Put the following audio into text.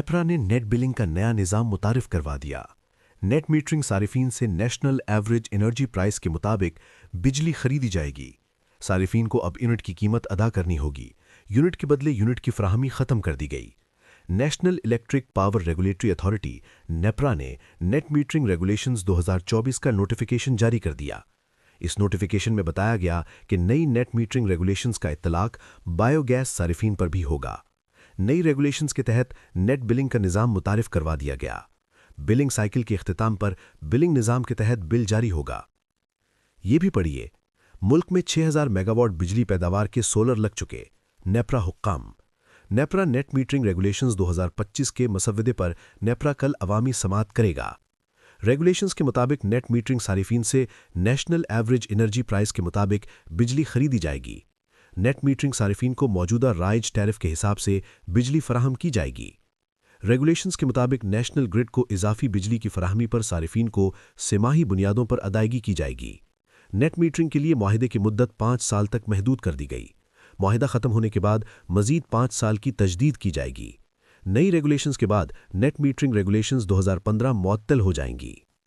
नेपरा ने net billing का नया निज़ाम मुतारिफ करवा दिया। नेट मीटरिंग सारिफीन से नेशनल एवरेज एनर्जी प्राइस के मुताबिक बिजली खरीदी जाएगी। सारिफीन को अब यूनिट की कीमत अदा करनी होगी। यूनिट के बदले यूनिट की फराहमी खत्म कर दी गई। National electric power regulatory authority NEPRA ने नेट मीटरिंग रेगुलेशंस 2024 का नोटिफिकेशन जारी कर दिया। इस नोटिफिकेशन में बताया गया कि नई नेट मीटरिंग रेगुलेशंस का इत्तलाक बायोगैस सारिफीन पर भी होगा। नई रेगुलेशंस के तहत नेट बिलिंग का निज़ाम मुतारिफ करवा दिया गया। बिलिंग साइकिल के इख्तिताम पर बिलिंग निज़ाम के तहत बिल जारी होगा। ये भी पढ़िए, मुल्क में 6000 मेगावाट बिजली पैदावार के सोलर लग चुके। नेपरा हुक्काम। नेपरा नेट मीटरिंग रेगुलेशंस 2025 के मसवदे पर नेपरा कल अवामी समाअत करेगा। रेगुलेशंस के मुताबिक नेट मीटरिंग सारिफीन से नेशनल एवरेज एनर्जी प्राइस के मुताबिक बिजली खरीदी जाएगी। नेट मीटरिंग सारिफीन को मौजूदा राइज टैरिफ के हिसाब से बिजली फराहम की जाएगी। रेगुलेशंस के मुताबिक नेशनल ग्रिड को इजाफी बिजली की फराहमी पर सारिफीन को सेमाही बुनियादों पर अदायगी की जाएगी। नेट मीटरिंग के लिए मुआहदे की मुद्दत 5 साल तक महदूद कर दी गई। मुआहदा खत्म होने के बाद मजीद 5 साल की तजदीद की जाएगी। नई रेगुलेशंस के बाद नेट मीटरिंग रेगुलेशंस 2015 मुअत्तल हो जाएंगी।